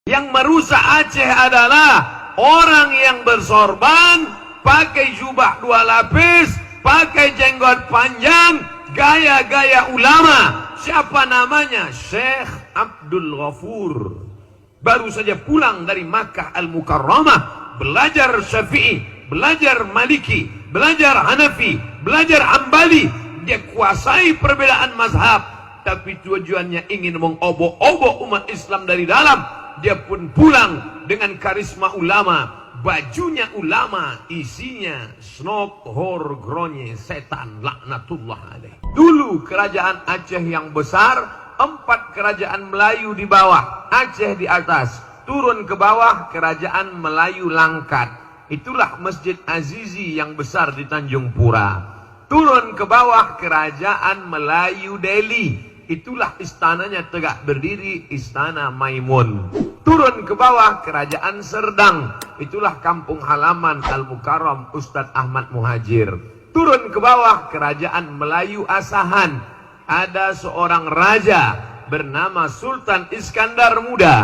Yang merusak Aceh adalah orang yang bersorban, pakai jubah 2 lapis, pakai jenggot panjang, gaya-gaya ulama. Siapa namanya? Syekh Abdul Ghafur. Baru saja pulang dari Makkah Al-Mukarramah, belajar Syafi'i, belajar Maliki, belajar Hanafi, belajar Hambali. Dia kuasai perbedaan mazhab, tapi tujuannya ingin mengobok-obok umat Islam dari dalam. Dia pun pulang dengan karisma ulama, bajunya ulama, isinya snok, hor, gronye, setan, laknatullah alaih. Dulu kerajaan Aceh yang besar, 4 kerajaan Melayu di bawah, Aceh di atas. Turun ke bawah, kerajaan Melayu Langkat. Itulah Masjid Azizi yang besar di Tanjung Pura. Turun ke bawah, kerajaan Melayu Delhi. Itulah istananya tegak berdiri, Istana Maimun. Turun ke bawah, kerajaan Serdang. Itulah kampung halaman Al-Mukarram Ustadz Ahmad Muhajir. Turun ke bawah, kerajaan Melayu Asahan. Ada seorang raja bernama Sultan Iskandar Muda.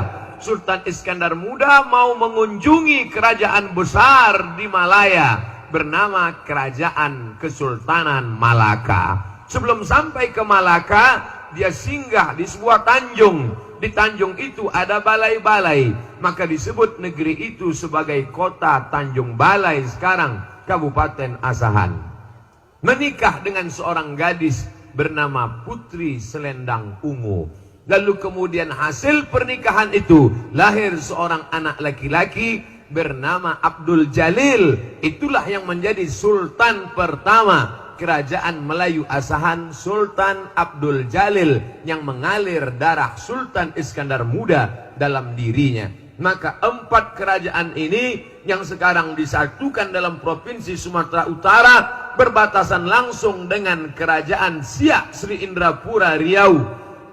Sultan Iskandar Muda mau mengunjungi kerajaan besar di Malaya bernama Kerajaan Kesultanan Malaka. Sebelum sampai ke Malaka, dia singgah di sebuah tanjung. Di tanjung itu ada balai-balai, maka disebut negeri itu sebagai kota Tanjung Balai, sekarang Kabupaten Asahan. Menikah dengan seorang gadis bernama Putri Selendang Ungu. Lalu kemudian hasil pernikahan itu lahir seorang anak laki-laki bernama Abdul Jalil. Itulah yang menjadi sultan pertama Kerajaan Melayu Asahan, Sultan Abdul Jalil, yang mengalir darah Sultan Iskandar Muda dalam dirinya. Maka 4 kerajaan ini yang sekarang disatukan dalam Provinsi Sumatera Utara berbatasan langsung dengan Kerajaan Siak Sri Indrapura Riau.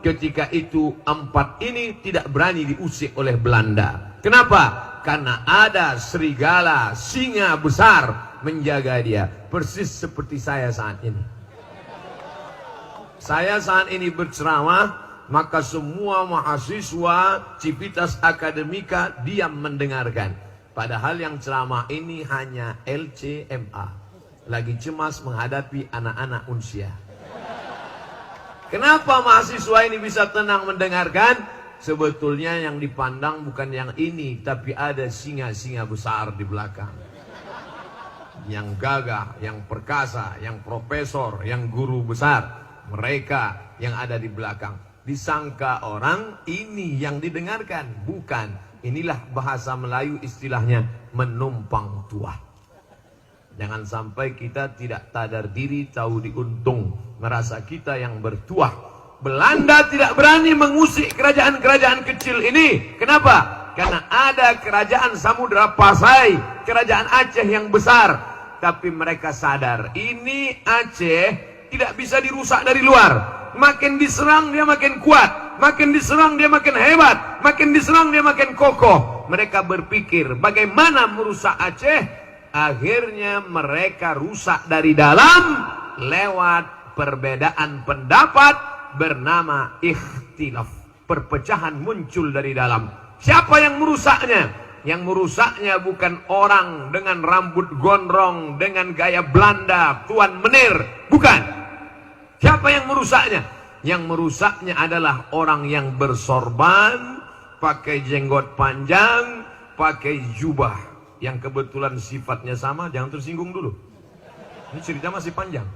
Ketika itu 4 ini tidak berani diusik oleh Belanda. Kenapa? Karena ada serigala singa besar menjaga dia, persis seperti saya saat ini. Saya saat ini berceramah, maka semua mahasiswa Civitas Akademika diam mendengarkan. Padahal yang ceramah ini hanya LCMA, lagi cemas menghadapi anak-anak unsia. Kenapa mahasiswa ini bisa tenang mendengarkan? Sebetulnya yang dipandang bukan yang ini, tapi ada singa-singa besar di belakang. Yang gagah, yang perkasa, yang profesor, yang guru besar. Mereka yang ada di belakang. Disangka orang ini yang didengarkan. Bukan. Inilah bahasa Melayu istilahnya menumpang tuah. Jangan sampai kita tidak sadar diri, tahu diuntung. Merasa kita yang bertuah. Belanda tidak berani mengusik kerajaan-kerajaan kecil ini. Kenapa? Karena ada kerajaan Samudra Pasai, kerajaan Aceh yang besar. Tapi mereka sadar, ini Aceh tidak bisa dirusak dari luar. Makin diserang dia makin kuat, makin diserang dia makin hebat, makin diserang dia makin kokoh. Mereka berpikir bagaimana merusak Aceh. Akhirnya mereka rusak dari dalam lewat perbedaan pendapat bernama ikhtilaf. Perpecahan muncul dari dalam. Siapa yang merusaknya? Yang merusaknya bukan orang dengan rambut gondrong, dengan gaya Belanda, Tuan Menir. Bukan. Siapa yang merusaknya? Yang merusaknya adalah orang yang bersorban, pakai jenggot panjang, pakai jubah. Yang kebetulan sifatnya sama, jangan tersinggung dulu. Ini cerita masih panjang.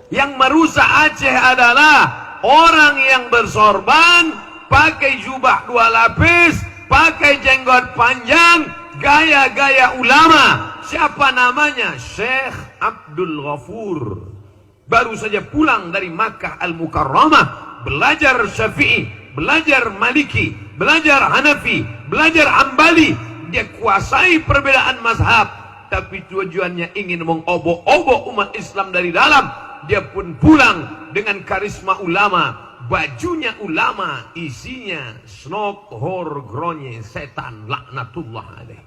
Yang merusak Aceh adalah orang yang bersorban, pakai jubah 2 lapis, pakai jenggot panjang, gaya-gaya ulama. Siapa namanya? Syekh Abdul Ghafur. Baru saja pulang dari Makkah Al-Mukarramah, belajar Syafi'i, belajar Maliki, belajar Hanafi, belajar Hambali. Dia kuasai perbedaan mazhab, tapi tujuannya ingin mengobok-obok umat Islam dari dalam. Dia pun pulang dengan karisma ulama, bajunya ulama, isinya snok, hor, gronye, setan, laknatullah alaih.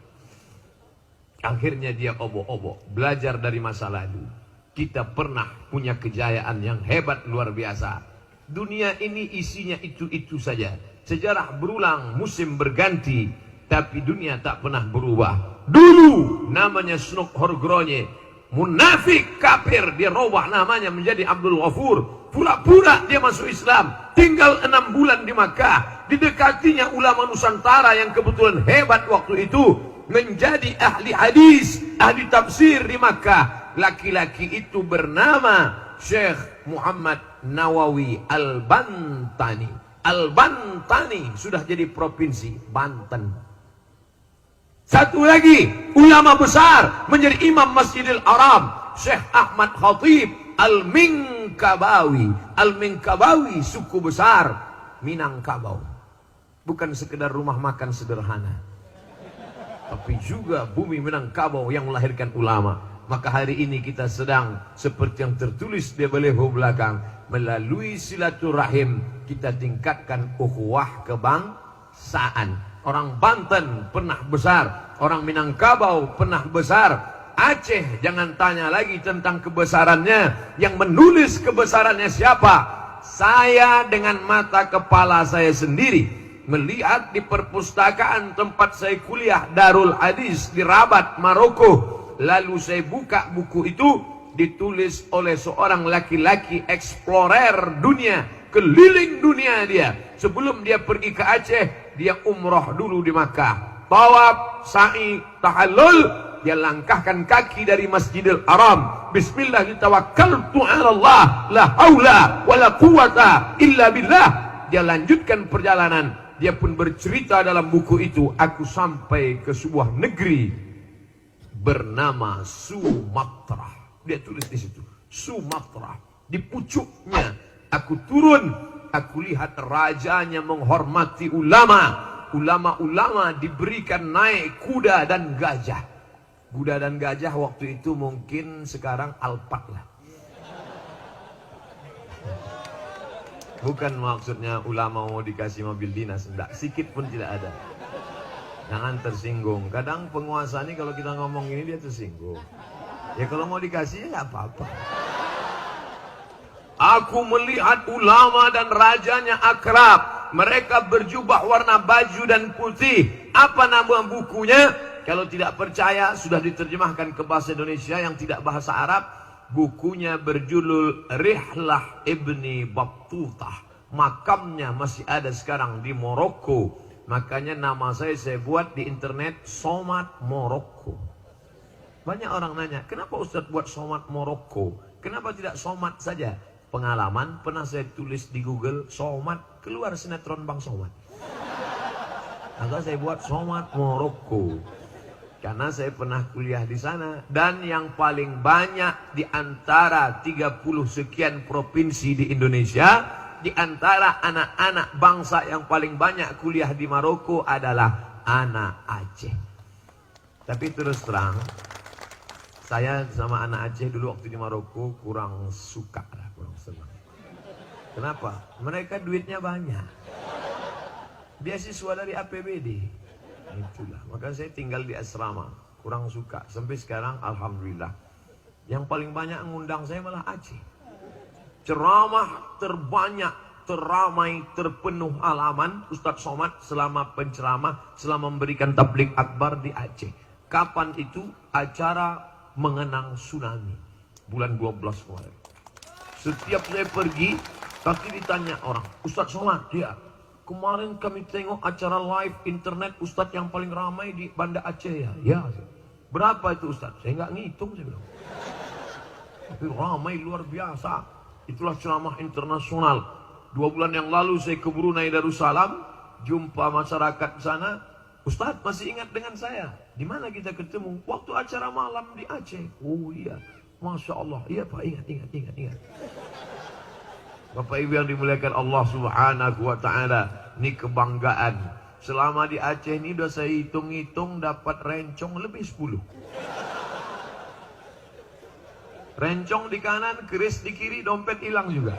Akhirnya dia obok-obok, belajar dari masa lalu. Kita pernah punya kejayaan yang hebat luar biasa. Dunia ini isinya itu-itu saja. Sejarah berulang, musim berganti, tapi dunia tak pernah berubah. Dulu namanya Snuk Horgronye, munafik kafir, dia robah namanya menjadi Abdul Ghafur. Pura-pura dia masuk Islam, tinggal 6 bulan di Makkah. Didekatinya ulama Nusantara yang kebetulan hebat waktu itu, menjadi ahli hadis, ahli tafsir di Makkah. Laki-laki itu bernama Syekh Muhammad Nawawi Al-Bantani. Al-Bantani sudah jadi provinsi Banten. Satu lagi ulama besar menjadi imam Masjidil Haram, Syekh Ahmad Khatib Al-Minkabawi. Al-Minkabawi suku besar Minangkabau. Bukan sekedar rumah makan sederhana, tapi juga bumi Minangkabau yang melahirkan ulama. Maka hari ini kita sedang seperti yang tertulis di baliho belakang, melalui silaturahim kita tingkatkan ukhuwah kebangsaan. Orang Banten pernah besar, orang Minangkabau pernah besar. Aceh jangan tanya lagi tentang kebesarannya. Yang menulis kebesarannya siapa? Saya dengan mata kepala saya sendiri melihat di perpustakaan tempat saya kuliah, Darul Hadis di Rabat, Maroko. Lalu saya buka buku itu, ditulis oleh seorang laki-laki explorer dunia, keliling dunia dia. Sebelum dia pergi ke Aceh, dia umroh dulu di Makkah. Tawaf, sa'i, tahallul, dia langkahkan kaki dari Masjidil Haram. Bismillah tawakkaltu 'ala Allah, la haula wala quwata illa billah. Dia lanjutkan perjalanan. Dia pun bercerita dalam buku itu, aku sampai ke sebuah negeri bernama Sumatra. Dia tulis di situ, Sumatra. Di pucuknya aku turun, aku lihat rajanya menghormati ulama. Ulama-ulama diberikan naik kuda dan gajah. Kuda dan gajah waktu itu mungkin sekarang Alphard lah. Bukan maksudnya ulama mau dikasih mobil dinas, enggak, sikit pun tidak ada. Jangan tersinggung. Kadang penguasa ini kalau kita ngomong ini dia tersinggung. Ya kalau mau dikasih ya nggak apa-apa. Aku melihat ulama dan rajanya akrab. Mereka berjubah warna baju dan putih. Apa nama bukunya? Kalau tidak percaya, sudah diterjemahkan ke bahasa Indonesia yang tidak bahasa Arab. Bukunya berjudul Rihlah Ibni Battutah. Makamnya masih ada sekarang di Maroko. Makanya nama saya buat di internet Somad Maroko. Banyak orang nanya, kenapa Ustadz buat Somad Maroko? Kenapa tidak Somad saja? Pengalaman pernah saya tulis di Google Somad, keluar sinetron Bang Somad. Maka saya buat Somad Maroko. Karena saya pernah kuliah di sana. Dan yang paling banyak di antara 30 sekian provinsi di Indonesia, di antara anak-anak bangsa yang paling banyak kuliah di Maroko adalah anak Aceh. Tapi terus terang, saya sama anak Aceh dulu waktu di Maroko kurang suka lah, kurang senang. Kenapa? Mereka duitnya banyak. Beasiswa dari APBD. Itulah, maka saya tinggal di asrama, kurang suka. Sampai sekarang alhamdulillah. Yang paling banyak ngundang saya malah Aceh. Ceramah terbanyak, teramai, terpenuh halaman Ustadz Somad selama penceramah, selama memberikan tabligh akbar di Aceh. Kapan itu? Acara mengenang tsunami bulan 12 kemarin. Setiap saya pergi, pasti ditanya orang, Ustadz Somad, ya kemarin kami tengok acara live internet Ustadz yang paling ramai di Banda Aceh ya. Ya. Berapa itu Ustadz? Saya nggak ngitung, saya bilang. Tapi ramai luar biasa. Itulah ceramah internasional. 2 bulan yang lalu saya ke Brunei Darussalam, jumpa masyarakat di sana. Ustadz masih ingat dengan saya? Di mana kita ketemu? Waktu acara malam di Aceh. Oh iya, Masya Allah. Iya Pak, ingat. Bapak Ibu yang dimuliakan Allah Subhanahu wa Ta'ala, ini kebanggaan. Selama di Aceh ini udah saya hitung-hitung dapat rencong lebih 10. Rencong di kanan, keris di kiri, dompet hilang juga.